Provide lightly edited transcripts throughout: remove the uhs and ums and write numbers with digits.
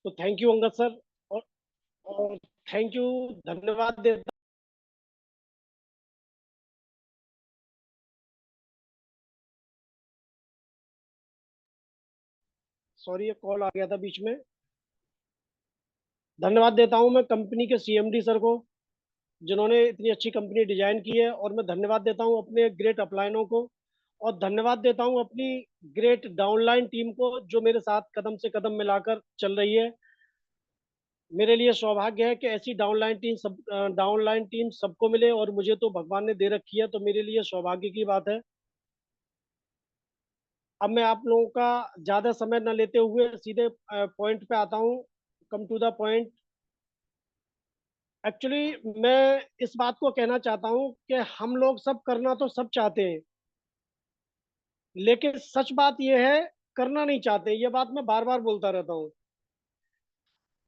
तो thank you Angad sir. और, और थैंक यू, धन्यवाद देता। सॉरी, ये कॉल आ गया था बीच में। धन्यवाद देता हूँ मैं कंपनी के सीएमडी सर को, जिन्होंने इतनी अच्छी कंपनी डिजाइन की है। और मैं धन्यवाद देता हूँ अपने ग्रेट अपलाइनों को, और धन्यवाद देता हूँ अपनी ग्रेट डाउनलाइन टीम को, जो मेरे साथ कदम से कदम मिलाकर चल रही है। मेरे लिए सौभाग्य है कि ऐसी डाउनलाइन टीम सबको मिले, और मुझे तो भगवान ने दे रखी है, तो मेरे लिए सौभाग्य की बात है। अब मैं आप लोगों का ज्यादा समय न लेते हुए सीधे पॉइंट पे आता हूँ। Come to the point. Actually मैं इस बात को कहना चाहता हूँ कि हम लोग सब करना तो सब चाहते हैं, लेकिन सच बात यह है, करना नहीं चाहते। ये बात मैं बार बार बोलता रहता हूँ।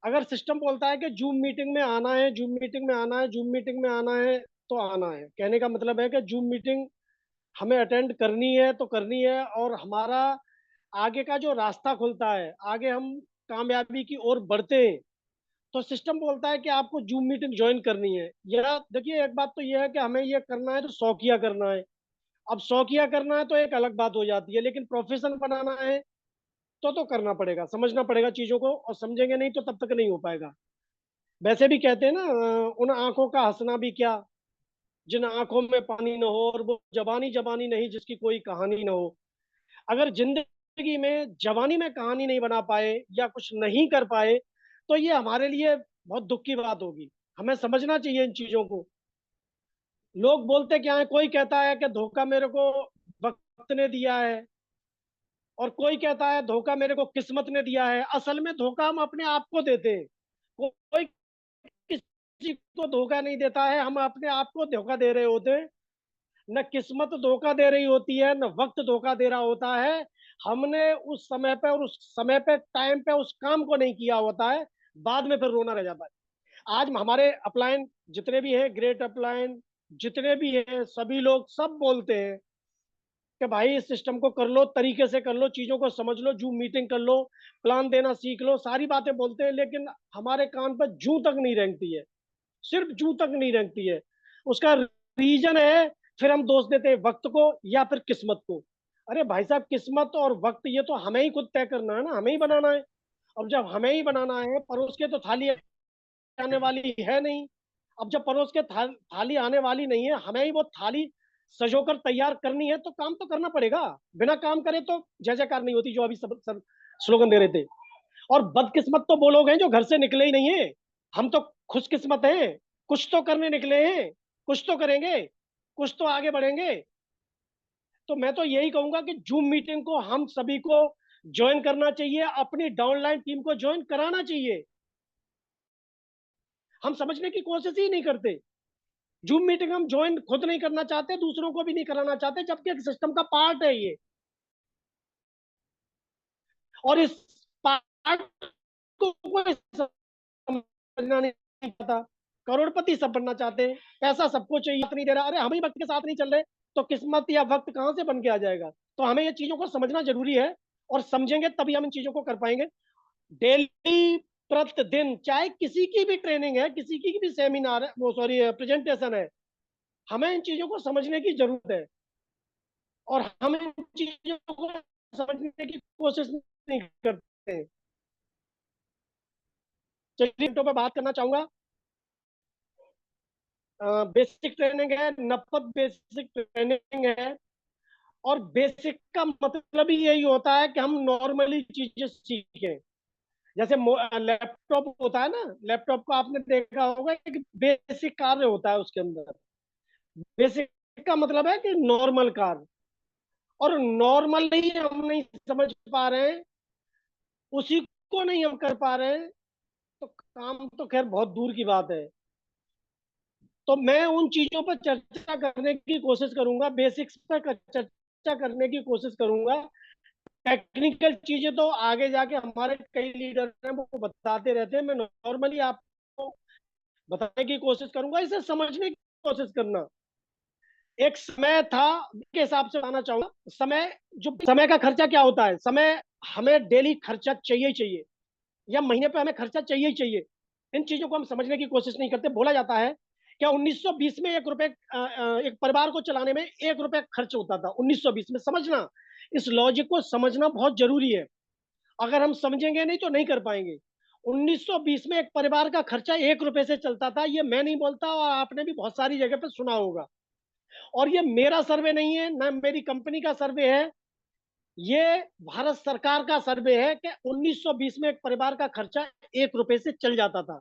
अगर सिस्टम बोलता है कि जूम मीटिंग में आना है, जूम मीटिंग में आना है, जूम मीटिंग में आना है, तो आना है। कहने का मतलब है कि जूम मीटिंग हमें अटेंड करनी है तो करनी है, और हमारा आगे का जो रास्ता खुलता है, आगे हम कामयाबी की ओर बढ़ते हैं, तो सिस्टम बोलता है कि आपको जूम मीटिंग ज्वाइन करनी है। या देखिए, एक बात तो यह है कि हमें ये करना है तो शौकिया करना है। अब शौकिया करना है तो एक अलग बात हो जाती है, लेकिन प्रोफेशन बनाना है तो करना पड़ेगा, समझना पड़ेगा चीजों को, और समझेंगे नहीं तो तब तक नहीं हो पाएगा। वैसे भी कहते हैं ना, उन आंखों का हंसना भी क्या, जिन आंखों में पानी न हो, और वो जवानी जवानी नहीं जिसकी कोई कहानी न हो। अगर जिंदगी में जवानी में कहानी नहीं बना पाए या कुछ नहीं कर पाए, तो ये हमारे लिए बहुत दुख की बात होगी। हमें समझना चाहिए इन चीजों को। लोग बोलते क्या है, कोई कहता है कि धोखा मेरे को वक्त ने दिया है, और कोई कहता है धोखा मेरे को किस्मत ने दिया है। असल में धोखा हम अपने आप को देते हैं। कोई किसी को धोखा नहीं देता है, हम अपने आप को धोखा दे रहे होते हैं। न किस्मत धोखा दे रही होती है, न वक्त धोखा दे रहा होता है। हमने उस समय पे और उस समय पे टाइम पे उस काम को नहीं किया होता है, बाद में फिर रोना रह जाता है। आज हमारे अपलाइन जितने भी हैं, ग्रेट अपलाइन जितने भी हैं, सभी लोग सब बोलते हैं कि भाई इस सिस्टम को कर लो, तरीके से कर लो, चीजों को समझ लो, जूम मीटिंग कर लो, प्लान देना सीख लो, सारी बातें बोलते हैं, लेकिन हमारे कान पर जू तक नहीं रेंगती है। सिर्फ जू तक नहीं रेंगती है। उसका रीजन है, फिर हम दोष देते हैं वक्त को या फिर किस्मत को। अरे भाई साहब, किस्मत और वक्त ये तो हमें ही खुद तय करना है ना, हमें ही बनाना है। अब जब हमें ही बनाना है, परोस के तो थाली आने वाली है नहीं। अब जब परोस के थाली आने वाली नहीं है, हमें ही वो थाली सजोकर तैयार करनी है, तो काम तो करना पड़ेगा। बिना काम करे तो जय जयकार नहीं होती, जो अभी सब स्लोगन दे रहे थे। और बदकिस्मत तो वो लोग हैं जो घर से निकले ही नहीं है। हम तो खुशकिस्मत हैं, कुछ तो करने निकले हैं, कुछ तो करेंगे, कुछ तो आगे बढ़ेंगे। तो मैं तो यही कहूंगा कि जूम मीटिंग को हम सभी को ज्वाइन करना चाहिए, अपनी डाउनलाइन टीम को ज्वाइन कराना चाहिए। हम समझने की कोशिश ही नहीं करते। जूम मीटिंग हम ज्वाइन खुद नहीं करना चाहते, दूसरों को भी नहीं कराना चाहते, जबकि एक सिस्टम का पार्ट है ये। और इस पार्ट को कोई समझना नहीं चाहता। करोड़पति सब बनना चाहते हैं, पैसा सबको चाहिए, नहीं दे रहा। अरे हम ही वक्त के साथ नहीं चल रहे, तो किस्मत या वक्त कहां से बन के आ जाएगा। तो हमें ये चीजों को समझना जरूरी है, और समझेंगे तभी हम इन चीजों को कर पाएंगे। डेली, प्रतिदिन, चाहे किसी की भी ट्रेनिंग है, किसी की भी सेमिनार है, वो सॉरी प्रेजेंटेशन है, हमें इन चीजों को समझने की जरूरत है। और हम इन चीजों को समझने की कोशिश नहीं करते। चलिए तो मैं बात करना चाहूंगा। बेसिक ट्रेनिंग है, 90 बेसिक ट्रेनिंग है। और बेसिक का मतलब ही यही होता है कि हम नॉर्मली चीजें सीखें। जैसे लैपटॉप होता है ना, लैपटॉप को आपने देखा होगा कि बेसिक कार्य होता है उसके अंदर। बेसिक का मतलब है कि नॉर्मल कार्य, और नॉर्मल ही हम नहीं समझ पा रहे हैं, उसी को नहीं हम कर पा रहे हैं, तो काम तो खैर बहुत दूर की बात है। तो मैं उन चीजों पर चर्चा करने की कोशिश करूंगा, बेसिक्स पर चर्चा करने की कोशिश करूंगा। टेक्निकल चीजें तो आगे जाके हमारे कई लीडर हैं वो बताते रहते हैं, मैं नॉर्मली आपको बताने की कोशिश करूंगा, इसे समझने की कोशिश करना। एक समय था के हिसाब से बताना चाहूंगा। समय, जो समय का खर्चा क्या होता है, समय हमें डेली खर्चा चाहिए ही चाहिए। या महीने पे हमें खर्चा चाहिए ही चाहिए। इन चीजों को हम समझने की कोशिश नहीं करते। बोला जाता है क्या 1920 में 1 रुपए, एक परिवार को चलाने में 1 रुपए खर्च होता था 1920 में। समझना, इस लॉजिक को समझना बहुत जरूरी है। अगर हम समझेंगे नहीं तो नहीं कर पाएंगे। 1920 में एक परिवार का खर्चा 1 रुपए से चलता था, ये मैं नहीं बोलता, और आपने भी बहुत सारी जगह पे सुना होगा। और ये मेरा सर्वे नहीं है, ना मेरी कंपनी का सर्वे है, ये भारत सरकार का सर्वे है कि 1920 में एक परिवार का खर्चा 1 रुपए से चल जाता था।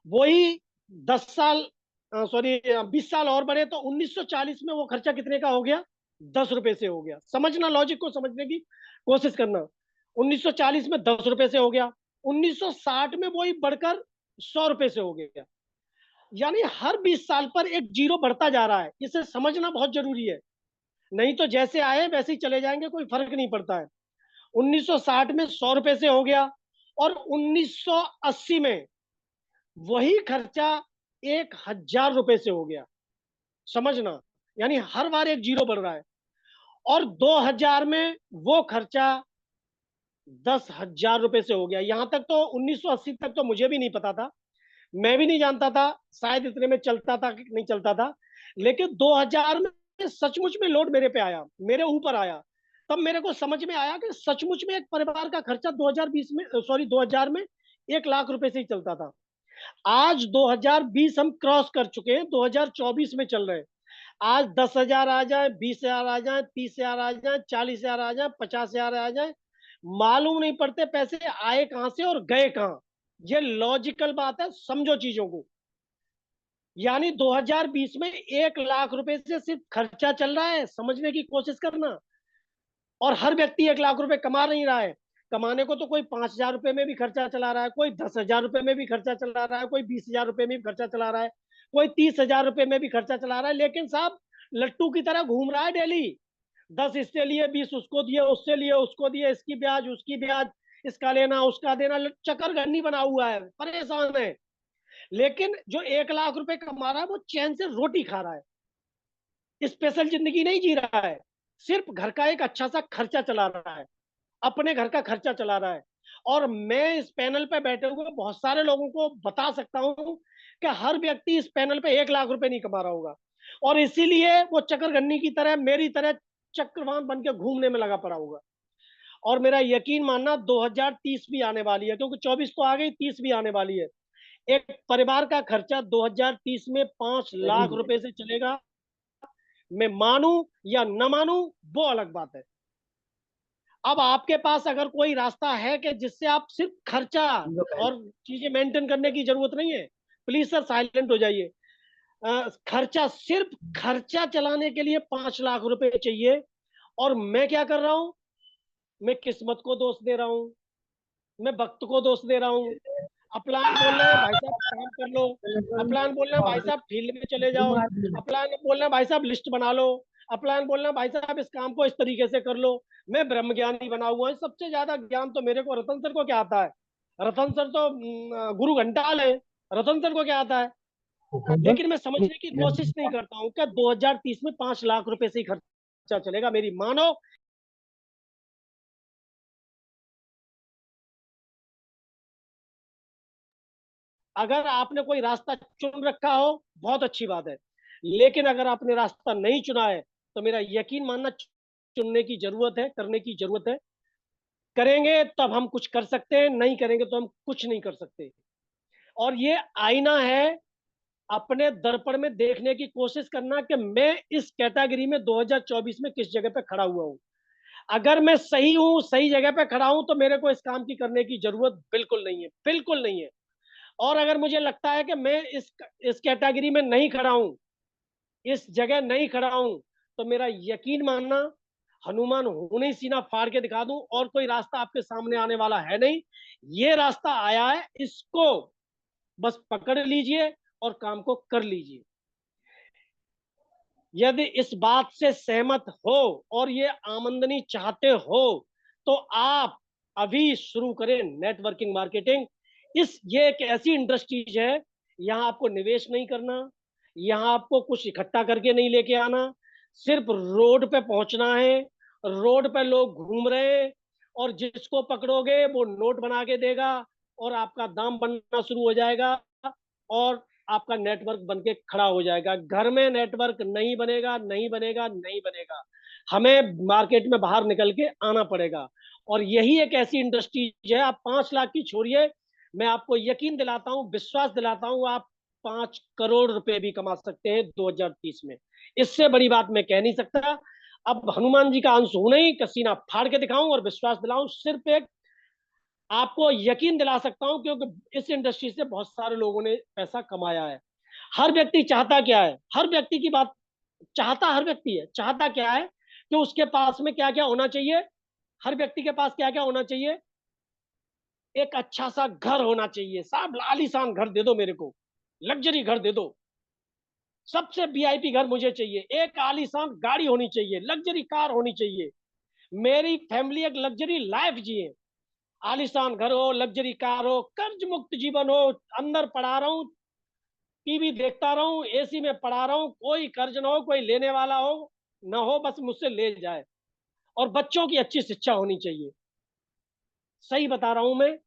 वही 10 साल, सॉरी 20 साल और बढ़े तो 1940 में वो खर्चा कितने का हो गया? 10 रुपए से हो गया। समझना, लॉजिक को समझने की कोशिश करना। 1940 में 10 रुपए से हो गया, 1960 में वही बढ़कर 100 रुपए से हो गया। यानी हर 20 साल पर एक जीरो बढ़ता जा रहा है। इसे समझना बहुत जरूरी है, नहीं तो जैसे आए वैसे ही चले जाएंगे, कोई फर्क नहीं पड़ता है। 1960 में 100 रुपए से हो गया, और 1980 में वही खर्चा 1,000 रुपए से हो गया। समझना, यानी हर बार एक जीरो बढ़ रहा है। और 2000 में वो खर्चा 10,000 रुपए से हो गया। यहां तक तो 1980 तक तो मुझे भी नहीं पता था, मैं भी नहीं जानता था शायद इतने में चलता था कि नहीं चलता था। लेकिन 2000 में सचमुच में लोड मेरे पे आया, मेरे ऊपर आया। तब मेरे को समझ में आया कि सचमुच में एक परिवार का खर्चा 2020 में, सॉरी 2000 में 1 लाख रुपए से ही चलता था। आज 2020 हम क्रॉस कर चुके हैं, 2024 में चल रहे हैं। आज 10,000 आ जाए, 20,000 आ जाए, 30,000 आ जाए, 40,000 आ जाए, 50,000 आ जाए, मालूम नहीं पड़ते पैसे आए कहां से और गए कहां। ये लॉजिकल बात है, समझो चीजों को। यानी 2020 में 1 लाख रुपए से सिर्फ खर्चा चल रहा है, समझने की कोशिश करना। और हर व्यक्ति 1 लाख रुपए कमा नहीं रहा है। कमाने को तो कोई 5,000 रुपए में भी खर्चा चला रहा है, कोई 10,000 रुपए में भी खर्चा चला रहा है, कोई 20,000 रुपए में भी खर्चा चला रहा है, कोई 30,000 रुपए में भी खर्चा चला रहा है। लेकिन साहब लट्टू की तरह घूम रहा है डेली। 10 इससे लिए, 20 उसको दिए, उससे लिए उसको दिए, इसकी ब्याज उसकी ब्याज, इसका लेना उसका देना, चक्कर बना हुआ है, परेशान है। लेकिन जो 1 लाख रुपए कमा रहा है वो चैन से रोटी खा रहा है, स्पेशल जिंदगी नहीं जी रहा है। सिर्फ घर का एक अच्छा सा खर्चा चला रहा है, अपने घर का खर्चा चला रहा है। और मैं इस पैनल पे बैठे हुए बहुत सारे लोगों को बता सकता हूं कि हर व्यक्ति इस पैनल पे 1 लाख रुपए नहीं कमा रहा होगा, और इसीलिए वो चक्करगन्नी की तरह, मेरी तरह चक्रवान बन के घूमने में लगा पड़ा होगा। और मेरा यकीन मानना 2030 भी आने वाली है, क्योंकि 24 तो आ गई, 30 भी आने वाली है। एक परिवार का खर्चा 2030 में 5 लाख रुपए से चलेगा। मैं मानू या न मानू, वो अलग बात है। अब आपके पास अगर कोई रास्ता है कि जिससे आप सिर्फ खर्चा और चीजें मेंटेन करने की जरूरत नहीं है, प्लीज सर साइलेंट हो जाइए। खर्चा, सिर्फ खर्चा चलाने के लिए 5 लाख रुपए चाहिए। और मैं क्या कर रहा हूं? मैं किस्मत को दोष दे रहा हूं, मैं वक्त को दोष दे रहा हूँ। अपलान बोल रहे हैं भाई साहब काम कर लो, अपलान बोल रहे हैं भाई साहब फील्ड में चले जाओ, अपलान बोल रहे हैं भाई साहब लिस्ट बना लो, अपलान बोल रहे हैं भाई साहब इस काम को इस तरीके से कर लो। मैं ब्रह्म ज्ञानी बना हुआ हूँ, सबसे ज्यादा ज्ञान तो मेरे को रतन सर को क्या आता है? रतन सर तो गुरु घंटाल है, रतन सर को क्या आता है? लेकिन मैं समझने की कोशिश नहीं करता हूँ कि 2030 में 5 लाख रुपए से ही खर्चा चलेगा। मेरी मानो, अगर आपने कोई रास्ता चुन रखा हो बहुत अच्छी बात है, लेकिन अगर आपने रास्ता नहीं चुना है तो मेरा यकीन मानना, चुनने की जरूरत है, करने की जरूरत है। करेंगे तब हम कुछ कर सकते हैं, नहीं करेंगे तो हम कुछ नहीं कर सकते। और ये आईना है, अपने दर्पण में देखने की कोशिश करना कि मैं इस कैटेगरी में 2024 में किस जगह पे खड़ा हुआ हूं। अगर मैं सही हूं, सही जगह पे खड़ा हूं, तो मेरे को इस काम की करने की जरूरत बिल्कुल नहीं है, बिल्कुल नहीं है। और अगर मुझे लगता है कि मैं इस कैटेगरी में नहीं खड़ा हूं, इस जगह नहीं खड़ा हूं, तो मेरा यकीन मानना, हनुमान होने ही सीना फाड़ के दिखा दूं, और कोई रास्ता आपके सामने आने वाला है नहीं। ये रास्ता आया है, इसको बस पकड़ लीजिए और काम को कर लीजिए। यदि इस बात से सहमत हो और ये आमदनी चाहते हो, तो आप अभी शुरू करें नेटवर्किंग मार्केटिंग। ये एक ऐसी इंडस्ट्रीज है, यहाँ आपको निवेश नहीं करना, यहाँ आपको कुछ इकट्ठा करके नहीं लेके आना, सिर्फ रोड पे पहुंचना है। रोड पे लोग घूम रहे हैं, और जिसको पकड़ोगे वो नोट बना के देगा, और आपका दाम बनना शुरू हो जाएगा, और आपका नेटवर्क बन के खड़ा हो जाएगा। घर में नेटवर्क नहीं बनेगा, नहीं बनेगा, नहीं बनेगा। हमें मार्केट में बाहर निकल के आना पड़ेगा। और यही एक ऐसी इंडस्ट्रीज है, आप 5 लाख की छोड़िए, मैं आपको यकीन दिलाता हूँ, विश्वास दिलाता हूँ, आप 5 करोड़ रुपए भी कमा सकते हैं 2030 में। इससे बड़ी बात मैं कह नहीं सकता। अब हनुमान जी का अंश हूं नहीं, कसीना फाड़ के दिखाऊं और विश्वास दिलाऊं, सिर्फ एक आपको यकीन दिला सकता हूं, क्योंकि इस इंडस्ट्री से बहुत सारे लोगों ने पैसा कमाया है। हर व्यक्ति चाहता क्या है, हर व्यक्ति की बात चाहता, हर व्यक्ति है चाहता क्या है कि उसके पास में क्या क्या होना चाहिए। हर व्यक्ति के पास क्या क्या होना चाहिए? एक अच्छा सा घर होना चाहिए। साहब आलीशान घर दे दो मेरे को, लग्जरी घर दे दो, सबसे वीआईपी घर मुझे चाहिए, एक आलीशान गाड़ी होनी चाहिए, लग्जरी कार होनी चाहिए, मेरी फैमिली एक लग्जरी लाइफ जिए, आलीशान घर हो, लग्जरी कार हो, कर्ज मुक्त जीवन हो, अंदर पड़ा रहा हूं, टीवी देखता रहूं, एसी में पड़ा रहा हूं, कोई कर्ज ना हो, कोई लेने वाला हो ना हो, बस मुझसे ले जाए। और बच्चों की अच्छी शिक्षा होनी चाहिए। सही बता रहा हूं मैं,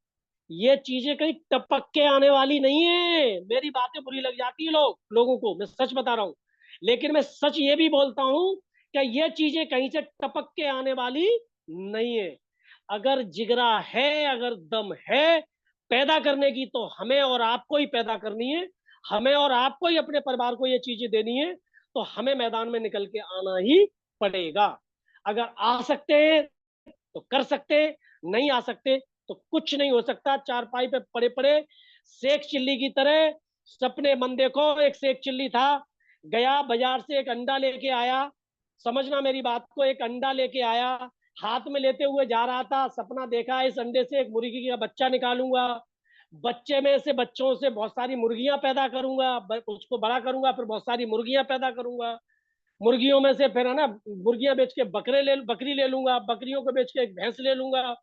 ये चीजें कहीं टपक के आने वाली नहीं है। मेरी बातें बुरी लग जाती है लोगों को, मैं सच बता रहा हूं, लेकिन मैं सच ये भी बोलता हूं कि ये चीजें कहीं से टपक के आने वाली नहीं है। अगर जिगरा है, अगर दम है पैदा करने की, तो हमें और आपको ही पैदा करनी है। हमें और आपको ही अपने परिवार को ये चीजें देनी है। तो हमें मैदान में निकल के आना ही पड़ेगा। अगर आ सकते हैं तो कर सकते, नहीं आ सकते तो कुछ नहीं हो सकता। चारपाई पे पड़े पड़े शेख चिल्ली की तरह सपने मन देखो। एक शेख चिल्ली था, गया बाजार से एक अंडा लेके आया, समझना मेरी बात को, एक अंडा लेके आया, हाथ में लेते हुए जा रहा था, सपना देखा इस अंडे से एक मुर्गी का बच्चा निकालूंगा, बच्चे में से बच्चों से बहुत सारी मुर्गियां पैदा करूंगा, उसको बड़ा करूंगा, फिर बहुत सारी मुर्गियां पैदा करूंगा, मुर्गियों में से फिर है ना मुर्गियां बेच के बकरी ले लूंगा, बकरियों को बेच के एक भैंस ले लूंगा,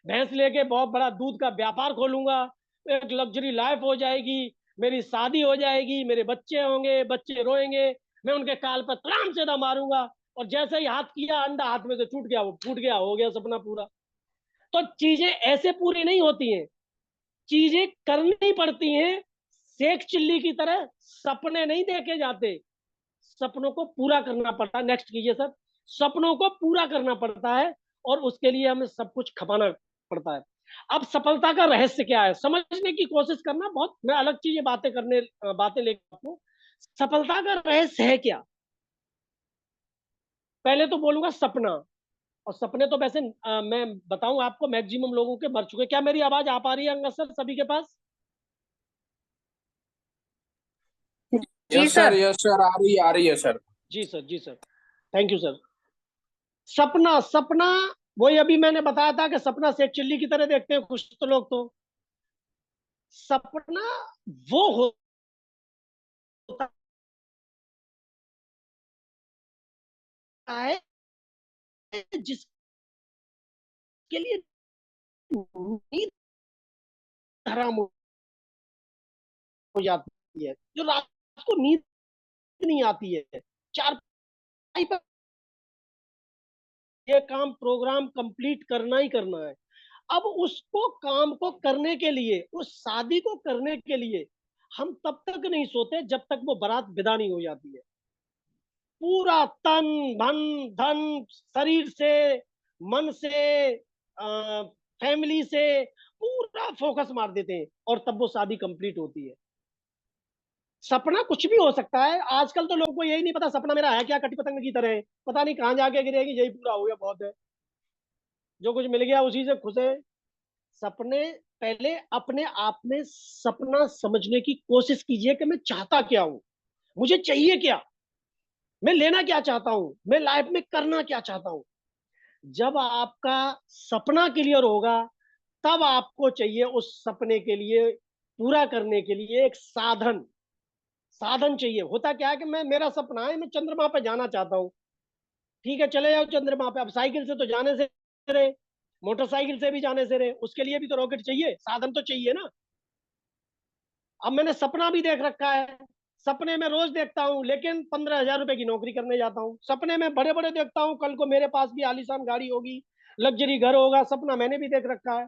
भैंस लेके बहुत बड़ा दूध का व्यापार खोलूंगा, एक लग्जरी लाइफ हो जाएगी, मेरी शादी हो जाएगी, मेरे बच्चे होंगे, बच्चे रोएंगे, मैं उनके काल पर तड़ाम से दा मारूंगा, और जैसे ही हाथ किया अंडा हाथ में से छूट गया, वो फूट गया, हो गया सपना पूरा। तो चीजें ऐसे पूरी नहीं होती हैं, चीजें करनी पड़ती हैं। शेख चिल्ली की तरह सपने नहीं देखे जाते, सपनों को पूरा करना पड़ता है। नेक्स्ट कीजिए सर। सपनों को पूरा करना पड़ता है, और उसके लिए हमें सब कुछ खपाना पड़ता है। अब सफलता का रहस्य क्या है, समझने की कोशिश करना। बहुत मैं अलग चीजें बातें लेकर आपको, सफलता का रहस्य है क्या? पहले तो बोलूंगा सपना। और सपने तो वैसे मैं बताऊं आपको, मैक्सिमम लोगों के मर चुके। क्या मेरी आवाज आ पा रही है अंगद सर सभी के पास? जी सर, यस सर, आ रही है सर। जी सर, जी sir, thank you sir. Sapna, Sapna वही अभी मैंने बताया था कि सपना शेख चिल्ली की तरह देखते हैं कुछ तो लोग। तो सपना वो होता है जिसके लिए नींद हराम हो जाती है, जो रात को नींद नहीं आती है, चार पर ये काम प्रोग्राम कंप्लीट करना ही करना है। अब उसको काम को करने के लिए, उस शादी को करने के लिए हम तब तक नहीं सोते जब तक वो बारात विदा नहीं हो जाती है। पूरा तन धन धन, शरीर से, मन से, फैमिली से पूरा फोकस मार देते हैं, और तब वो शादी कंप्लीट होती है। सपना कुछ भी हो सकता है। आजकल तो लोगों को यही नहीं पता सपना मेरा है क्या, कटी पतंग की तरह है, पता नहीं कहां जाके गिरेगी, यही पूरा हो गया बहुत है, जो कुछ मिल गया उसी से खुश है। सपने, पहले अपने आप में सपना समझने की कोशिश कीजिए कि मैं चाहता क्या हूं, मुझे चाहिए क्या, मैं लेना क्या चाहता हूं, मैं लाइफ में करना क्या चाहता हूं। जब आपका सपना क्लियर होगा, तब आपको चाहिए उस सपने के लिए, पूरा करने के लिए एक साधन। साधन चाहिए। होता क्या है कि मैं, मेरा सपना है मैं चंद्रमा पे जाना चाहता हूँ, ठीक है चले जाओ चंद्रमा पे। अब साइकिल से तो जाने से रहे, मोटरसाइकिल से भी जाने से रहे, उसके लिए भी तो रॉकेट चाहिए, साधन तो चाहिए ना। अब मैंने सपना भी देख रखा है, सपने में रोज देखता हूँ, लेकिन 15,000 रुपए की नौकरी करने जाता हूँ। सपने में बड़े बड़े देखता हूँ, कल को मेरे पास भी आलीशान गाड़ी होगी, लग्जरी घर होगा, सपना मैंने भी देख रखा है।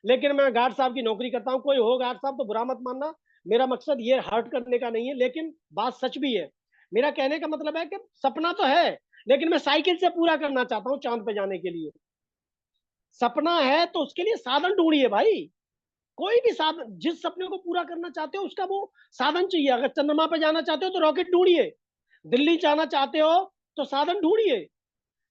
लेकिन मैं गार्ड साहब की नौकरी करता हूँ। कोई हो गार्ड साहब तो बुरा मत मानना, मेरा मकसद ये हर्ट करने का नहीं है, लेकिन बात सच भी है। मेरा कहने का मतलब है कि सपना तो है, लेकिन मैं साइकिल से पूरा करना चाहता हूँ चांद पे जाने के लिए। सपना है तो उसके लिए साधन ढूंढिए भाई। कोई भी साधन, जिस सपने को पूरा करना चाहते हो उसका वो साधन चाहिए। अगर चंद्रमा पे जाना चाहते हो तो रॉकेट ढूंढिए, दिल्ली जाना चाहते हो तो साधन ढूंढिए।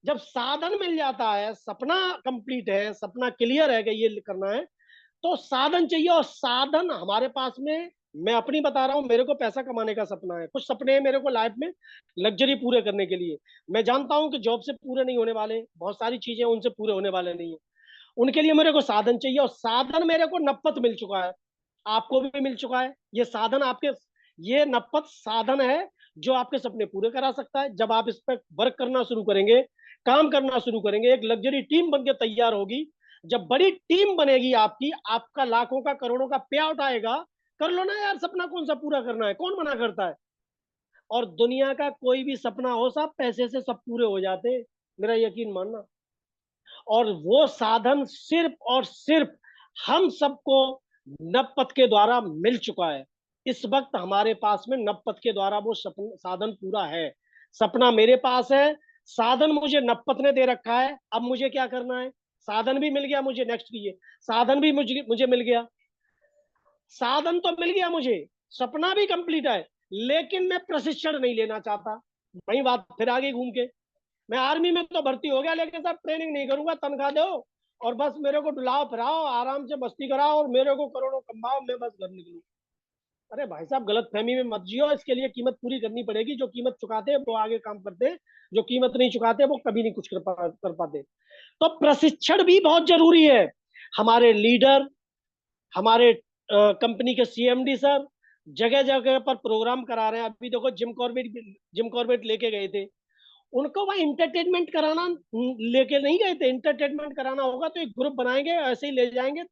जब साधन मिल जाता है, सपना कंप्लीट है, सपना क्लियर है कि ये करना है, तो साधन चाहिए। और साधन हमारे पास में, मैं अपनी बता रहा हूँ, मेरे को पैसा कमाने का सपना है, कुछ सपने हैं मेरे को लाइफ में लग्जरी पूरे करने के लिए। मैं जानता हूँ कि जॉब से पूरे नहीं होने वाले, बहुत सारी चीजें उनसे पूरे होने वाले नहीं है। उनके लिए मेरे को साधन चाहिए, और साधन मेरे को नपत मिल चुका है, आपको भी मिल चुका है। ये साधन आपके, ये नपत साधन है जो आपके सपने पूरे करा सकता है। जब आप इस पर वर्क करना शुरू करेंगे, काम करना शुरू करेंगे, एक लग्जरी टीम बनके तैयार होगी। जब बड़ी टीम बनेगी आपकी, आपका लाखों का करोड़ों का पे आउट आएगा, कर लो ना यार, सपना कौन सा पूरा करना है, कौन मना करता है। और दुनिया का कोई भी सपना हो, सब पैसे से सब पूरे हो जाते हैं, मेरा यकीन मानना। और वो साधन सिर्फ और सिर्फ हम सबको नवपथ के द्वारा मिल चुका है। इस वक्त हमारे पास में नवपथ के द्वारा वो साधन पूरा है। सपना मेरे पास है, साधन मुझे नवपथ ने दे रखा है। अब मुझे क्या करना है, साधन भी मिल गया मुझे, नेक्स्ट कीजिए। साधन भी मुझे मुझे मिल गया, साधन तो मिल गया मुझे, सपना भी कंप्लीट है, लेकिन मैं प्रशिक्षण नहीं लेना चाहता। वही बात फिर आगे घूम के, मैं आर्मी में तो भर्ती हो गया, लेकिन साहब ट्रेनिंग नहीं करूंगा, तनख्वाह दो और बस मेरे को डुलाओ फिराओ, आराम से मस्ती कराओ और मेरे को करोड़ों कमाओ, मैं बस घर निकलूं। अरे भाई साहब, गलत फहमी में मत जियो, इसके लिए कीमत पूरी करनी पड़ेगी। जो कीमत चुकाते हैं वो आगे काम करते हैं, जो कीमत नहीं चुकाते वो कभी नहीं कुछ कर पाते। तो प्रशिक्षण भी बहुत जरूरी है। हमारे लीडर, हमारे कंपनी के सीएमडी सर जगह जगह पर प्रोग्राम करा रहे हैं। अभी देखो जिम कॉर्बेट लेके गए थे, उनको वह इंटरटेनमेंट कराना लेके नहीं गए थे। इंटरटेनमेंट कराना होगा तो एक ग्रुप बनाएंगे, ऐसे ही ले जाएंगे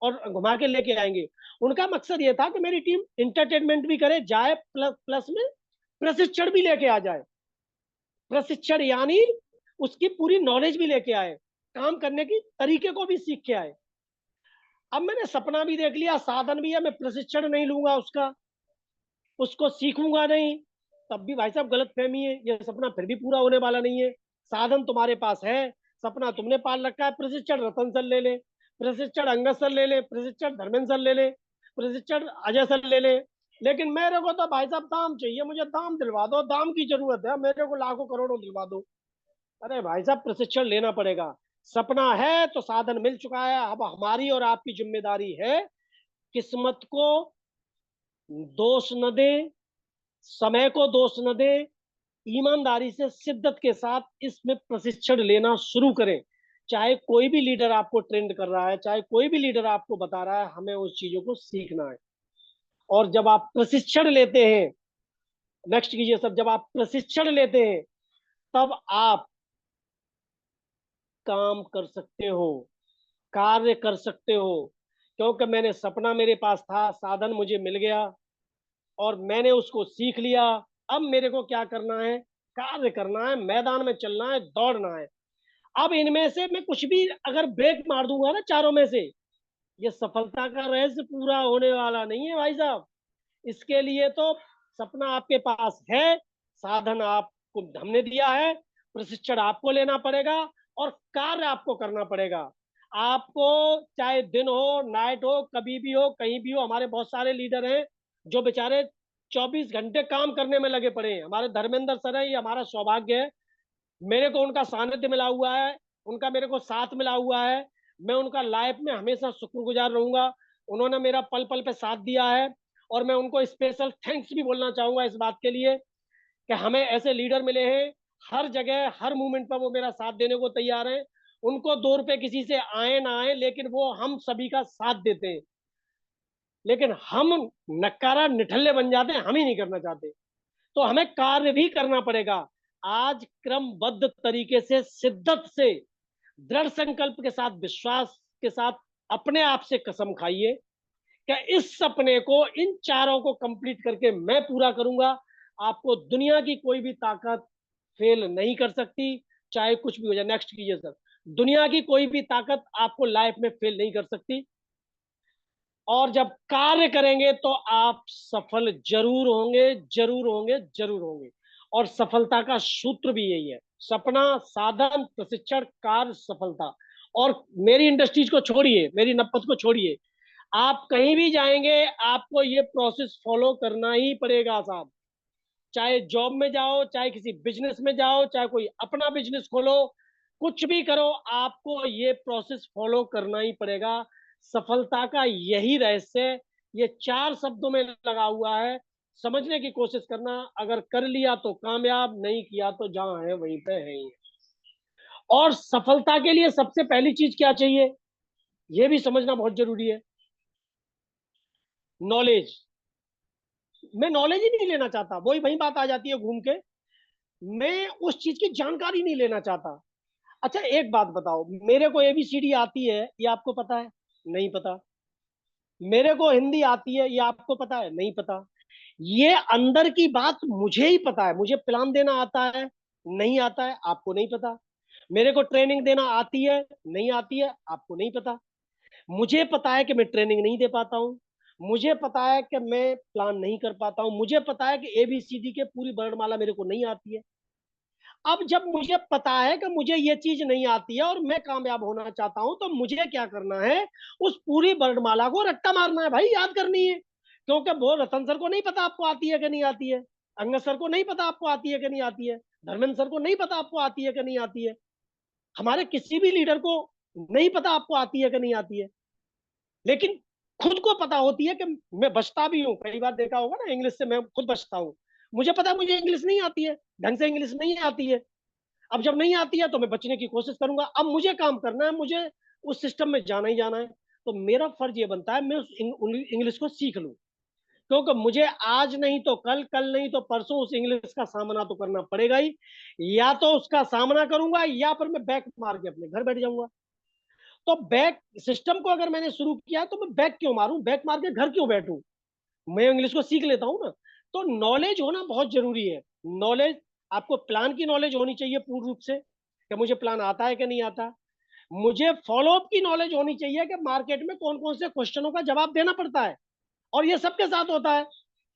और घुमा के लेके आएंगे। उनका मकसद ये था कि मेरी टीम इंटरटेनमेंट भी करे जाए, प्लस प्लस में प्रशिक्षण भी लेके आ जाए। प्रशिक्षण यानी उसकी पूरी नॉलेज भी लेके आए, काम करने की तरीके को भी सीख के आए। अब मैंने सपना भी देख लिया, साधन भी है, मैं प्रशिक्षण नहीं लूंगा उसका, उसको सीखूंगा नहीं, तब भी भाई साहब गलत फहमी है, ये सपना फिर भी पूरा होने वाला नहीं है। साधन तुम्हारे पास है, सपना तुमने पाल रखा है। प्रशिक्षण रतन सर ले ले, प्रशिक्षण अंगद सर ले ले, प्रशिक्षण धर्मेंद्र सर ले ले, प्रशिक्षण अजय सर ले ले, लेकिन मेरे को तो भाई साहब दाम चाहिए, मुझे दाम दिलवा दो, दाम की जरूरत है मेरे को, लाखों करोड़ों दिलवा दो। अरे भाई साहब, प्रशिक्षण लेना पड़ेगा। सपना है तो साधन मिल चुका है, अब हमारी और आपकी जिम्मेदारी है किस्मत को दोष न दे, समय को दोष न दे, ईमानदारी से शिद्दत के साथ इसमें प्रशिक्षण लेना शुरू करें। चाहे कोई भी लीडर आपको ट्रेंड कर रहा है, चाहे कोई भी लीडर आपको बता रहा है, हमें उस चीजों को सीखना है। और जब आप प्रशिक्षण लेते हैं, नेक्स्ट कीजिए सर, जब आप प्रशिक्षण लेते हैं तब आप काम कर सकते हो, कार्य कर सकते हो। क्योंकि मैंने सपना मेरे पास था, साधन मुझे मिल गया और मैंने उसको सीख लिया। अब मेरे को क्या करना है, कार्य करना है, मैदान में चलना है, दौड़ना है। अब इनमें से मैं कुछ भी अगर ब्रेक मार दूंगा ना चारों में से, ये सफलता का रहस्य पूरा होने वाला नहीं है भाई साहब। इसके लिए तो सपना आपके पास है, साधन आपको हमने दिया है, प्रशिक्षण आपको लेना पड़ेगा और कार्य आपको करना पड़ेगा। आपको चाहे दिन हो नाइट हो, कभी भी हो, कहीं भी हो, हमारे बहुत सारे लीडर हैं जो बेचारे 24 घंटे काम करने में लगे पड़े हैं। हमारे धर्मेंद्र सर है, ये हमारा सौभाग्य है, मेरे को उनका सानिध्य मिला हुआ है, उनका मेरे को साथ मिला हुआ है। मैं उनका लाइफ में हमेशा शुक्रगुजार रहूंगा, उन्होंने मेरा पल पल पे साथ दिया है। और मैं उनको स्पेशल थैंक्स भी बोलना चाहूंगा इस बात के लिए कि हमें ऐसे लीडर मिले हैं, हर जगह हर मूवमेंट पर वो मेरा साथ देने को तैयार है। उनको 2 रुपए किसी से आए ना आए, लेकिन वो हम सभी का साथ देते हैं। लेकिन हम नकारा निठल्ले बन जाते हैं, हम ही नहीं करना चाहते। तो हमें कार्य भी करना पड़ेगा। आज क्रमबद्ध तरीके से, शिद्दत से, दृढ़ संकल्प के साथ, विश्वास के साथ अपने आप से कसम खाइए कि इस सपने को, इन चारों को कंप्लीट करके मैं पूरा करूंगा। आपको दुनिया की कोई भी ताकत फेल नहीं कर सकती, चाहे कुछ भी हो जाए। नेक्स्ट कीजिए सर। दुनिया की कोई भी ताकत आपको लाइफ में फेल नहीं कर सकती। और जब कार्य करेंगे तो आप सफल जरूर होंगे, जरूर होंगे, जरूर होंगे। और सफलता का सूत्र भी यही है, सपना, साधन, प्रशिक्षण, कार्य, सफलता। और मेरी इंडस्ट्रीज को छोड़िए, मेरी नपत को छोड़िए, आप कहीं भी जाएंगे आपको ये प्रोसेस फॉलो करना ही पड़ेगा साहब। चाहे जॉब में जाओ, चाहे किसी बिजनेस में जाओ, चाहे कोई अपना बिजनेस खोलो, कुछ भी करो, आपको ये प्रोसेस फॉलो करना ही पड़ेगा। सफलता का यही रहस्य ये 4 शब्दों में लगा हुआ है। समझने की कोशिश करना, अगर कर लिया तो कामयाब, नहीं किया तो जहां है वहीं पे है ही। और सफलता के लिए सबसे पहली चीज क्या चाहिए, ये भी समझना बहुत जरूरी है। नॉलेज। मैं नॉलेज ही नहीं लेना चाहता, वही वही बात आ जाती है घूम के। मैं उस चीज की जानकारी नहीं लेना चाहता। अच्छा एक बात बताओ, मेरे को एबीसीडी आती है, ये आपको पता है? नहीं पता। मेरे को हिंदी आती है, ये आपको पता है? नहीं पता। ये अंदर की बात मुझे ही पता है। मुझे प्लान देना आता है? नहीं आता है, आपको नहीं पता। मेरे को ट्रेनिंग देना आती है? नहीं आती है, आपको नहीं पता। मुझे पता है कि मैं ट्रेनिंग नहीं दे पाता हूँ। मुझे पता है कि मैं प्लान नहीं कर पाता हूँ। मुझे पता है कि एबीसीडी के पूरी वर्णमाला मेरे को नहीं आती है। अब जब मुझे पता है कि मुझे ये चीज नहीं आती है और मैं कामयाब होना चाहता हूं, तो मुझे क्या करना है, उस पूरी वर्णमाला को रट्टा मारना है भाई, याद करनी है। क्योंकि वो रतन सर को नहीं पता आपको आती है कि नहीं आती है, अंगद सर को नहीं पता आपको आती है कि नहीं आती है, धर्मेंद्र सर को नहीं पता आपको आती है कि नहीं आती है, हमारे किसी भी लीडर को नहीं पता आपको आती है कि नहीं आती है। लेकिन खुद को पता होती है कि मैं बचता भी हूँ, कई बार देखा होगा ना, इंग्लिश से मैं खुद बचता हूँ। मुझे पता है मुझे इंग्लिश नहीं आती है, ढंग से इंग्लिश नहीं आती है। अब जब नहीं आती है तो मैं बचने की कोशिश करूंगा। अब मुझे काम करना है, मुझे उस सिस्टम में जाना ही जाना है। तो मेरा फर्ज ये बनता है मैं उस इंग्लिश को सीख लूं। क्योंकि मुझे आज नहीं तो कल, कल नहीं तो परसों उस इंग्लिश का सामना तो करना पड़ेगा ही। या तो उसका सामना करूंगा या फिर मैं बैक मार के अपने घर बैठ जाऊंगा। तो बैक सिस्टम को अगर मैंने शुरू किया तो मैं बैक क्यों मारूं, बैक मार के घर क्यों बैठूं? मैं इंग्लिश को सीख लेता हूं ना। तो नॉलेज होना बहुत जरूरी है। नॉलेज, आपको प्लान की नॉलेज होनी चाहिए पूर्ण रूप से, कि मुझे प्लान आता है कि नहीं आता। मुझे फॉलोअप की नॉलेज होनी चाहिए कि मार्केट में कौन कौन से क्वेश्चनों का जवाब देना पड़ता है, और ये सबके साथ होता है।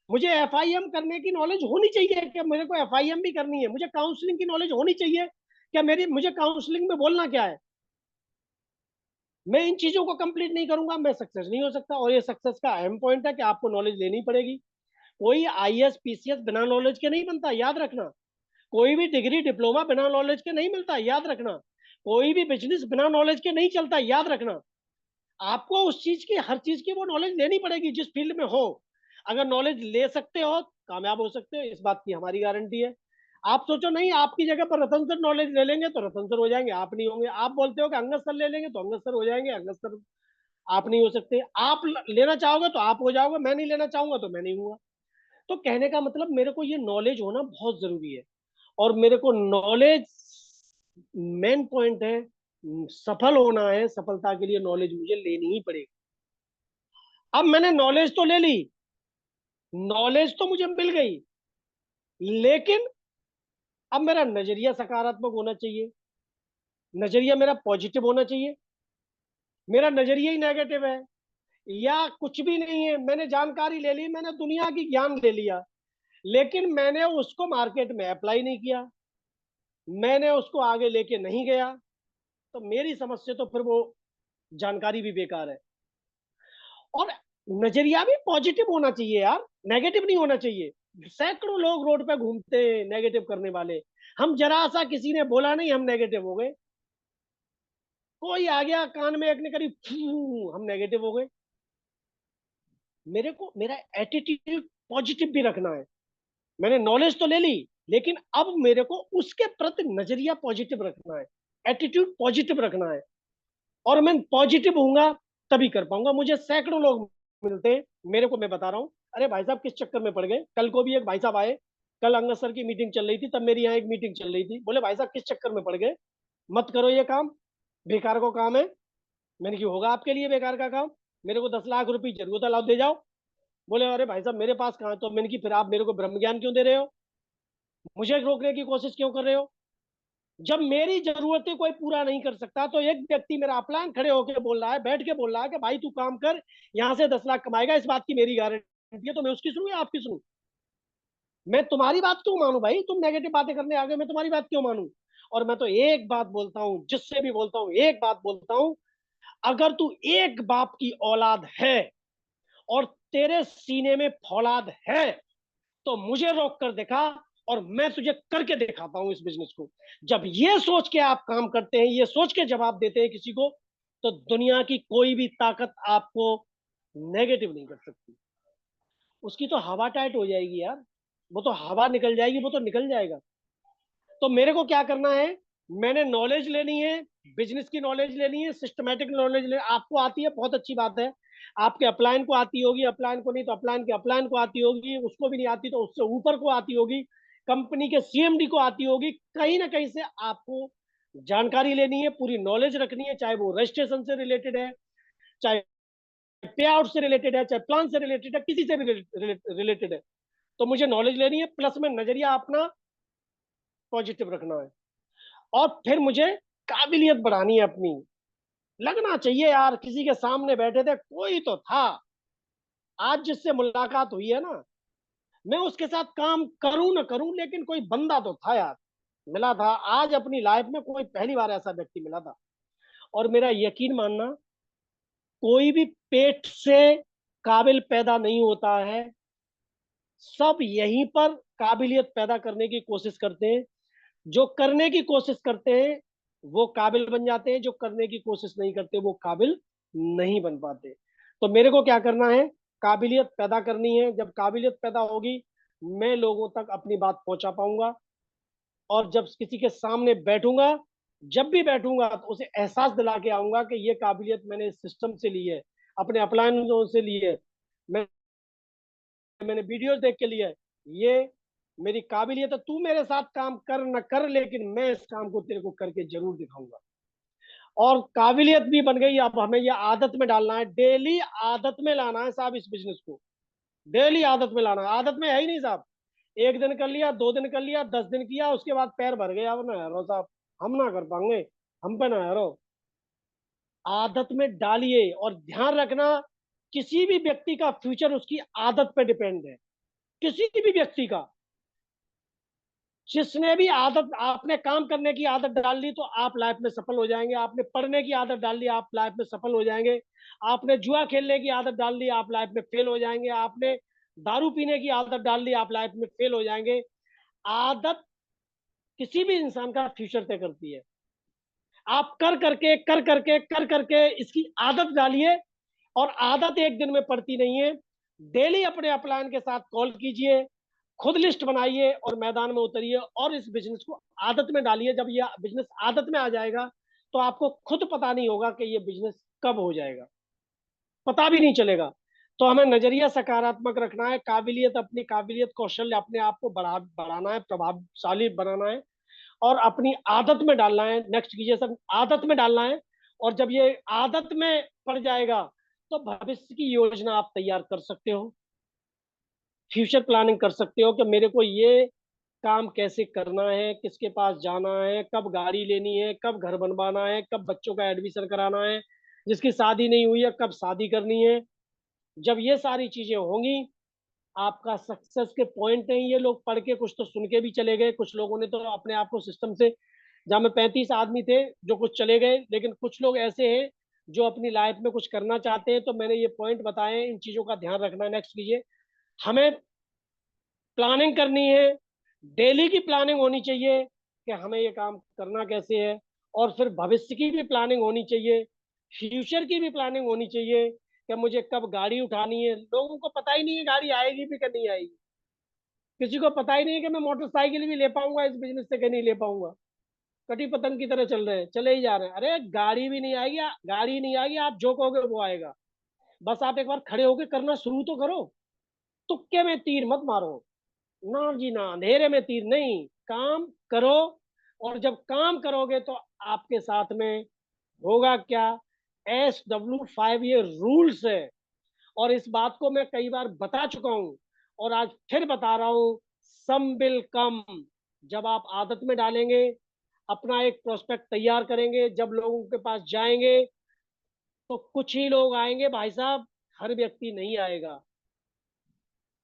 मुझे एफआईएम करने की नॉलेज होनी चाहिए कि मेरे को एफआईएम भी करनी है। मुझे काउंसलिंग की नॉलेज होनी चाहिए कि मेरी मुझे काउंसलिंग में बोलना क्या है। मैं इन चीजों को कंप्लीट नहीं करूंगा, मैं सक्सेस नहीं हो सकता। और ये सक्सेस का अहम पॉइंट है कि आपको नॉलेज लेनी पड़ेगी। कोई आईएएस पीसीएस बिना नॉलेज के नहीं बनता, याद रखना। कोई भी डिग्री डिप्लोमा बिना नॉलेज के नहीं मिलता, याद रखना। कोई भी बिजनेस बिना नॉलेज के नहीं चलता, याद रखना। आपको उस चीज की, हर चीज की वो नॉलेज लेनी पड़ेगी जिस फील्ड में हो। अगर नॉलेज ले सकते हो, कामयाब हो सकते हो, इस बात की हमारी गारंटी है। आप सोचो नहीं, आपकी जगह पर रतन सर नॉलेज ले लेंगे तो रतन सर हो जाएंगे, आप नहीं होंगे। आप बोलते हो कि अंगद सर ले लेंगे तो अंगद सर हो जाएंगे, अंगद सर आप नहीं हो सकते। आप लेना चाहोगे तो आप हो जाओगे, मैं नहीं लेना चाहूंगा तो मैं नहीं हूँ। तो कहने का मतलब, मेरे को ये नॉलेज होना बहुत जरूरी है। और मेरे को नॉलेज मेन पॉइंट है। सफल होना है, सफलता के लिए नॉलेज मुझे लेनी ही पड़ेगी। अब मैंने नॉलेज तो ले ली, नॉलेज तो मुझे मिल गई, लेकिन अब मेरा नजरिया सकारात्मक होना चाहिए, नजरिया मेरा पॉजिटिव होना चाहिए। मेरा नजरिया ही नेगेटिव है या कुछ भी नहीं है, मैंने जानकारी ले ली, मैंने दुनिया की ज्ञान ले लिया, लेकिन मैंने उसको मार्केट में अप्लाई नहीं किया, मैंने उसको आगे लेके नहीं गया, तो मेरी समझ से तो फिर वो जानकारी भी बेकार है। और नजरिया भी पॉजिटिव होना चाहिए यार, नेगेटिव नहीं होना चाहिए। सैकड़ों लोग रोड पे घूमते हैं नेगेटिव करने वाले। हम जरा सा, किसी ने बोला नहीं, हम नेगेटिव हो गए। कोई आ गया कान में एक ने करी, हम नेगेटिव हो गए। मेरे को मेरा एटीट्यूड पॉजिटिव भी रखना है। मैंने नॉलेज तो ले ली, लेकिन अब मेरे को उसके प्रति नजरिया पॉजिटिव रखना है, एटीट्यूड पॉजिटिव रखना है। और मैं पॉजिटिव होऊंगा तभी कर पाऊंगा। मुझे सैकड़ों लोग मिलते हैं, मेरे को, मैं बता रहा हूँ, अरे भाई साहब किस चक्कर में पड़ गए। कल को भी एक भाई साहब आए, कल अंगद सर की मीटिंग चल रही थी, तब मेरी यहाँ एक मीटिंग चल रही थी, बोले भाई साहब किस चक्कर में पड़ गए, मत करो ये काम, बेकार को काम है। मैंने क्यों होगा आपके लिए बेकार का काम, मेरे को 10 लाख रुपए जरूरत है, लाओ दे जाओ। बोले अरे भाई साहब मेरे पास कहाँ है। तो मैंने की फिर आप मेरे को ब्रह्म ज्ञान क्यों दे रहे हो, मुझे रोकने की कोशिश क्यों कर रहे हो? जब मेरी जरूरतें कोई पूरा नहीं कर सकता, तो एक व्यक्ति मेरा अपलाइन खड़े होकर बोल रहा है, बैठ के बोल रहा है कि भाई तू काम कर, यहां से 10 लाख कमाएगा, इस बात की मेरी गारंटी है, तो मैं उसकी सुनूं या आपकी सुनूं? मैं तुम्हारी बात क्यों मानूं भाई? तुम नेगेटिव बातें करने आ गए, मैं तुम्हारी बात क्यों मानूं? और मैं तो एक बात बोलता हूं, जिससे भी बोलता हूं एक बात बोलता हूं, अगर तू एक बाप की औलाद है और तेरे सीने में फौलाद है, तो मुझे रोक कर दिखा, और मैं तुझे करके दिखाता हूं इस बिजनेस को। जब ये सोच के आप काम करते हैं, ये सोच के जवाब देते हैं किसी को, तो दुनिया की कोई भी ताकत आपको नेगेटिव नहीं कर सकती। उसकी तो हवा टाइट हो जाएगी यार, वो तो हवा निकल जाएगी, वो तो निकल जाएगा। तो मेरे को क्या करना है? मैंने नॉलेज लेनी है, बिजनेस की नॉलेज लेनी है, सिस्टमेटिक नॉलेज ले। आपको आती है, बहुत अच्छी बात है। आपके अपलाइन को आती होगी, अपलाइन को नहीं तो अपलाइन के अपलाइन को आती होगी, उसको भी नहीं आती तो उससे ऊपर को आती होगी, कंपनी के सीएमडी को आती होगी। कहीं ना कहीं से आपको जानकारी लेनी है, पूरी नॉलेज रखनी है, चाहे वो रजिस्ट्रेशन से रिलेटेड है, चाहे पे आउट से रिलेटेड है, चाहे प्लान से रिलेटेड है, किसी से भी रिलेटेड है। तो मुझे नॉलेज लेनी है, प्लस में नजरिया अपना पॉजिटिव रखना है। और फिर मुझे काबिलियत बढ़ानी है अपनी। लगना चाहिए यार, किसी के सामने बैठे थे, कोई तो था, आज जिससे मुलाकात हुई है ना, मैं उसके साथ काम करूं ना करूं, लेकिन कोई बंदा तो था यार, मिला था। आज अपनी लाइफ में कोई पहली बार ऐसा व्यक्ति मिला था। और मेरा यकीन मानना, कोई भी पेट से काबिल पैदा नहीं होता है, सब यहीं पर काबिलियत पैदा करने की कोशिश करते हैं। जो करने की कोशिश करते हैं वो काबिल बन जाते हैं, जो करने की कोशिश नहीं करते वो काबिल नहीं बन पाते। तो मेरे को क्या करना है? काबिलियत पैदा करनी है। जब काबिलियत पैदा होगी, मैं लोगों तक अपनी बात पहुंचा पाऊंगा। और जब किसी के सामने बैठूंगा, जब भी बैठूंगा, तो उसे एहसास दिला के आऊंगा कि ये काबिलियत मैंने इस सिस्टम से ली है, अपने अप्लायंसों से ली है, मैंने वीडियो देख के लिया है। ये मेरी काबिलियत है, तू मेरे साथ काम कर न कर, लेकिन मैं इस काम को तेरे को करके जरूर दिखाऊंगा। और काबिलियत भी बन गई, अब हमें ये आदत में डालना है, डेली आदत में लाना है साहब इस बिजनेस को। डेली आदत में लाना है, आदत में है ही नहीं साहब। एक दिन कर लिया, 2 दिन कर लिया, 10 दिन किया, उसके बाद पैर भर गया, अब ना यारो साहब, हम ना कर पाएंगे, हम पे ना यारो। आदत में डालिए, और ध्यान रखना, किसी भी व्यक्ति का फ्यूचर उसकी आदत पे डिपेंड है, किसी भी व्यक्ति का। जिसने भी आदत, आपने काम करने की आदत डाल ली तो आप लाइफ में सफल हो जाएंगे, आपने पढ़ने की आदत डाल ली आप लाइफ में सफल हो जाएंगे, आपने जुआ खेलने की आदत डाल ली आप लाइफ में फेल हो जाएंगे, आपने दारू पीने की आदत डाल ली आप लाइफ में फेल हो जाएंगे। आदत किसी भी इंसान का फ्यूचर तय करती है। आप कर करके इसकी आदत डालिए। और आदत एक दिन में पड़ती नहीं है। डेली अपने अपलाइन के साथ कॉल कीजिए, खुद लिस्ट बनाइए और मैदान में उतरिए, और इस बिजनेस को आदत में डालिए। जब ये बिजनेस आदत में आ जाएगा, तो आपको खुद पता नहीं होगा कि ये बिजनेस कब हो जाएगा, पता भी नहीं चलेगा। तो हमें नजरिया सकारात्मक रखना है, काबिलियत, अपनी काबिलियत कौशल अपने आप को बढ़ाना है, प्रभावशाली बनाना है, और अपनी आदत में डालना है। नेक्स्ट कीजिए सर, आदत में डालना है। और जब ये आदत में पड़ जाएगा, तो भविष्य की योजना आप तैयार कर सकते हो, फ्यूचर प्लानिंग कर सकते हो कि मेरे को ये काम कैसे करना है, किसके पास जाना है, कब गाड़ी लेनी है, कब घर बनवाना है, कब बच्चों का एडमिशन कराना है, जिसकी शादी नहीं हुई है कब शादी करनी है। जब ये सारी चीजें होंगी, आपका सक्सेस के पॉइंट नहीं, ये लोग पढ़ के कुछ तो सुन के भी चले गए, कुछ लोगों ने तो अपने आप को सिस्टम से, जहाँ में 35 आदमी थे जो कुछ चले गए, लेकिन कुछ लोग ऐसे हैं जो अपनी लाइफ में कुछ करना चाहते हैं। तो मैंने ये पॉइंट बताए, इन चीजों का ध्यान रखना है। नेक्स्ट कीजिए, हमें प्लानिंग करनी है, डेली की प्लानिंग होनी चाहिए कि हमें ये काम करना कैसे है। और फिर भविष्य की भी प्लानिंग होनी चाहिए, फ्यूचर की भी प्लानिंग होनी चाहिए कि मुझे कब गाड़ी उठानी है। लोगों को पता ही नहीं है गाड़ी आएगी भी कि नहीं आएगी, किसी को पता ही नहीं है कि मैं मोटरसाइकिल भी ले पाऊंगा इस बिजनेस से कि नहीं ले पाऊंगा। कटी पतंग की तरह चल रहे हैं, चले ही जा रहे हैं। अरे गाड़ी भी नहीं आएगी, गाड़ी नहीं आएगी, आप जो कहोगे वो आएगा। बस आप एक बार खड़े होके करना शुरू तो करो, तुक्के में तीर मत मारो। ना जी ना, अंधेरे में तीर नहीं, काम करो। और जब काम करोगे तो आपके साथ में होगा क्या? SW5 ये रूल्स है, और इस बात को मैं कई बार बता चुका हूं, और आज फिर बता रहा हूं, सम विल कम। जब आप आदत में डालेंगे, अपना एक प्रोस्पेक्ट तैयार करेंगे, जब लोगों के पास जाएंगे तो कुछ ही लोग आएंगे भाई साहब, हर व्यक्ति नहीं आएगा।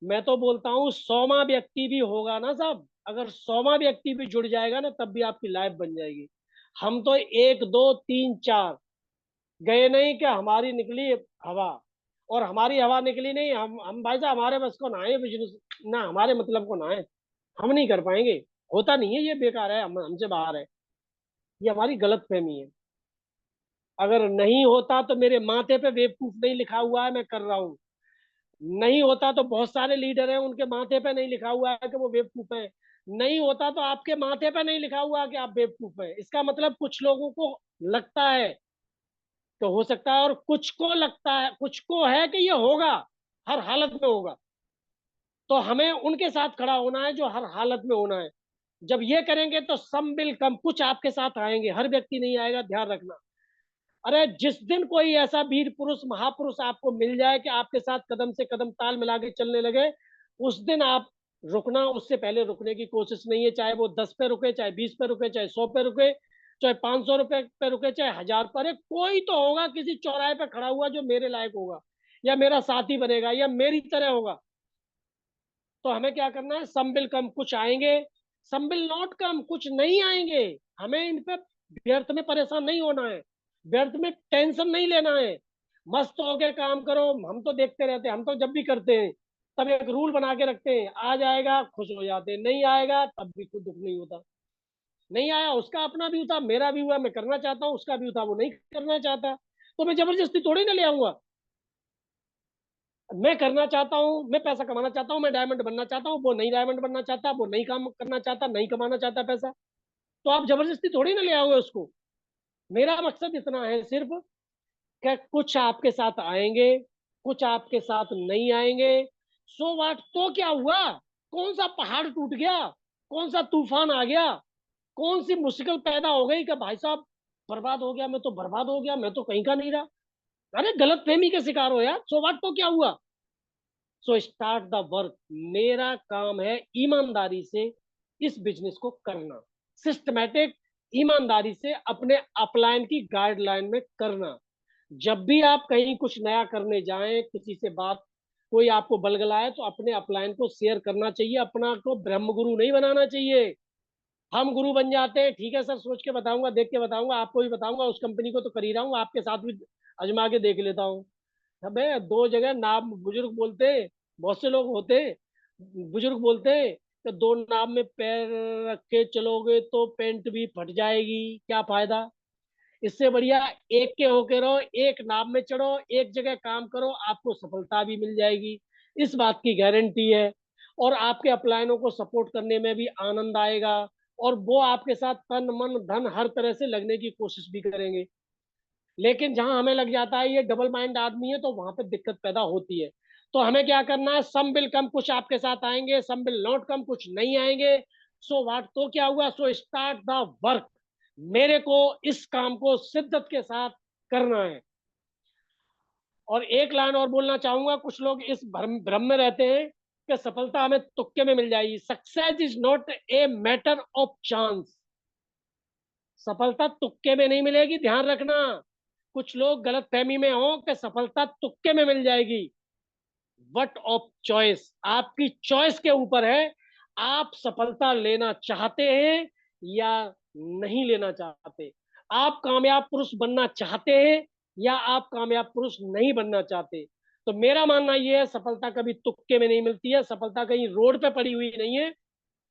मैं तो बोलता हूँ 100वां व्यक्ति भी होगा ना साहब, अगर 100वां व्यक्ति भी जुड़ जाएगा ना, तब भी आपकी लाइफ बन जाएगी। हम तो 1 2 3 4 गए नहीं कि हमारी निकली हवा, और हमारी हवा निकली नहीं, हम भाई साहब हमारे बस को ना है बिजनेस, ना हमारे मतलब को ना है, हम नहीं कर पाएंगे। होता नहीं है, ये बेकार है, हमसे बाहर है, ये हमारी गलत फहमी है। अगर नहीं होता तो मेरे माथे पे बेवकूफ नहीं लिखा हुआ है मैं कर रहा हूँ, नहीं होता तो बहुत सारे लीडर हैं उनके माथे पे नहीं लिखा हुआ है कि वो बेवकूफ है, नहीं होता तो आपके माथे पे नहीं लिखा हुआ कि आप बेवकूफ है। इसका मतलब कुछ लोगों को लगता है तो हो सकता है, और कुछ को लगता है, कुछ को है कि ये होगा, हर हालत में होगा। तो हमें उनके साथ खड़ा होना है जो हर हालत में होना है। जब ये करेंगे तो सम विल कम, कुछ आपके साथ आएंगे, हर व्यक्ति नहीं आएगा, ध्यान रखना। अरे जिस दिन कोई ऐसा वीर पुरुष महापुरुष आपको मिल जाए कि आपके साथ कदम से कदम ताल मिला के चलने लगे, उस दिन आप रुकना, उससे पहले रुकने की कोशिश नहीं है। चाहे वो 10 पे रुके, चाहे 20 पे रुके, चाहे 100 पे रुके, चाहे 500 रुपए पे रुके, चाहे 1000 पर। कोई तो होगा किसी चौराहे पे खड़ा हुआ जो मेरे लायक होगा, या मेरा साथी बनेगा, या मेरी तरह होगा। तो हमें क्या करना है, सम विल कम, कुछ आएंगे, सम विल नॉट कम, कुछ नहीं आएंगे। हमें इन पे व्यर्थ में परेशान नहीं होना है, व्यर्थ में टेंशन नहीं लेना है। मस्त होके काम करो, हम तो देखते रहते हैं, हम तो जब भी करते हैं तब एक रूल बना के रखते हैं, आ जाएगा खुश हो जाते हैं, नहीं आएगा तब भी कुछ दुख नहीं होता। नहीं आया उसका अपना भी था, मेरा भी हुआ, मैं करना चाहता हूँ, उसका भी था वो नहीं करना चाहता, तो मैं जबरदस्ती थोड़ी ना ले आऊंगा। मैं करना चाहता हूँ, मैं पैसा कमाना चाहता हूँ, मैं डायमंड बनना चाहता हूँ, वो नहीं डायमंड बनना चाहता, वो नहीं काम करना चाहता, नहीं कमाना चाहता पैसा, तो आप जबरदस्ती थोड़ी ना ले आओगे उसको। मेरा मकसद इतना है सिर्फ कि कुछ आपके साथ आएंगे, कुछ आपके साथ नहीं आएंगे। सो वाट, तो क्या हुआ, कौन सा पहाड़ टूट गया, कौन सा तूफान आ गया, कौन सी मुश्किल पैदा हो गई कि भाई साहब बर्बाद हो गया, मैं तो बर्बाद हो गया, मैं तो कहीं का नहीं रहा। अरे गलत फहमी के शिकार हो यार, सो वाट, तो क्या हुआ। So start the work. मेरा काम है ईमानदारी से इस बिजनेस को करना, सिस्टमेटिक, ईमानदारी से अपने अपलाइन की गाइडलाइन में करना। जब भी आप कहीं कुछ नया करने जाएं, किसी से बात, कोई आपको बलगलाए, तो अपने अपलाइन को शेयर करना चाहिए, अपना को ब्रह्म गुरु नहीं बनाना चाहिए। हम गुरु बन जाते हैं, ठीक है सर, सोच के बताऊंगा, देख के बताऊंगा, आपको भी बताऊंगा, उस कंपनी को तो कर ही रहा हूँ, आपके साथ भी आजमा के देख लेता हूँ। अबे दो जगह नाम बुजुर्ग बोलते हैं, बहुत से लोग होते हैं, बुजुर्ग बोलते हैं कि दो नाम में पैर रख के चलोगे तो पेंट भी फट जाएगी, क्या फायदा। इससे बढ़िया एक के होके रहो, एक नाम में चढ़ो, एक जगह काम करो, आपको सफलता भी मिल जाएगी, इस बात की गारंटी है। और आपके अपलायनों को सपोर्ट करने में भी आनंद आएगा, और वो आपके साथ तन मन धन हर तरह से लगने की कोशिश भी करेंगे। लेकिन जहां हमें लग जाता है ये डबल माइंड आदमी है, तो वहां पे दिक्कत पैदा होती है। तो हमें क्या करना है, सम विल कम, कुछ आपके साथ आएंगे, सम विल नॉट कम, कुछ नहीं आएंगे। सो व्हाट, तो क्या हुआ, सो स्टार्ट द वर्क। मेरे को इस काम को शिद्दत के साथ करना है। और एक लाइन और बोलना चाहूंगा, कुछ लोग इस भ्रम भ्रम में रहते हैं कि सफलता हमें तुक्के में मिल जाएगी। Success is not a matter of chance, सफलता तुक्के में नहीं मिलेगी, ध्यान रखना। कुछ लोग गलत फहमी में हो कि सफलता तुक्के में मिल जाएगी। वट ऑफ चॉइस, आपकी चॉइस के ऊपर है, आप सफलता लेना चाहते हैं या नहीं लेना चाहते। आप कामयाब पुरुष बनना चाहते हैं या आप कामयाब पुरुष नहीं बनना चाहते। तो मेरा मानना यह है, सफलता कभी तुक्के में नहीं मिलती है, सफलता कहीं रोड पे पड़ी हुई नहीं है।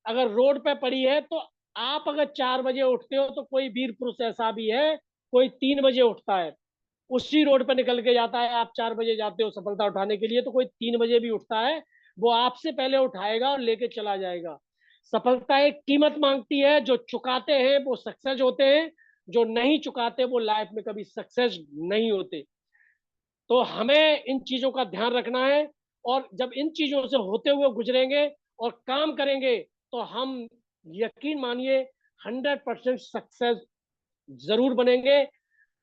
अगर रोड पे पड़ी है तो आप अगर 4 बजे उठते हो तो कोई वीर पुरुष ऐसा भी है, कोई 3 बजे उठता है, उसी रोड पर निकल के जाता है। आप 4 बजे जाते हो सफलता उठाने के लिए, तो कोई 3 बजे भी उठता है, वो आपसे पहले उठाएगा और लेके चला जाएगा। सफलता एक कीमत मांगती है, जो चुकाते हैं वो सक्सेस होते हैं, जो नहीं चुकाते वो लाइफ में कभी सक्सेस नहीं होते। तो हमें इन चीजों का ध्यान रखना है, और जब इन चीजों से होते हुए गुजरेंगे और काम करेंगे, तो हम, यकीन मानिए, 100% सक्सेस जरूर बनेंगे।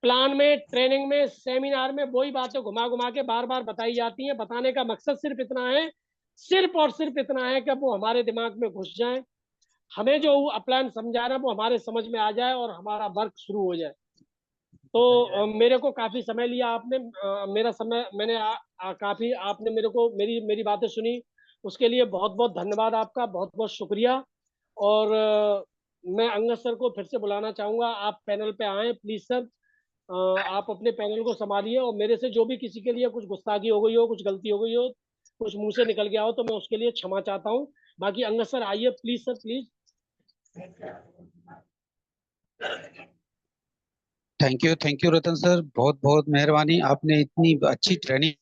प्लान में, ट्रेनिंग में, सेमिनार में वही बातें घुमा घुमा के बार बार बताई जाती हैं। बताने का मकसद सिर्फ इतना है, सिर्फ और सिर्फ इतना है कि वो हमारे दिमाग में घुस जाए, हमें जो प्लान समझा रहा है वो हमारे समझ में आ जाए और हमारा वर्क शुरू हो जाए। तो मेरे को काफी समय लिया आपने, मेरा समय मैंने काफी आपने मेरे को मेरी मेरी बातें सुनी, उसके लिए बहुत बहुत धन्यवाद आपका, बहुत बहुत शुक्रिया। और मैं अंगद सर को फिर से बुलाना चाहूंगा, आप पैनल पे आए प्लीज सर। आप अपने पैनल को संभालिए, और मेरे से जो भी किसी के लिए कुछ गुस्ताखी हो गई हो, कुछ गलती हो गई हो, कुछ मुंह से निकल गया हो, तो मैं उसके लिए क्षमा चाहता हूँ। बाकी अंगद सर आइए please sir, please. Thank you Ratan sir, बहुत बहुत मेहरबानी, आपने इतनी अच्छी ट्रेनिंग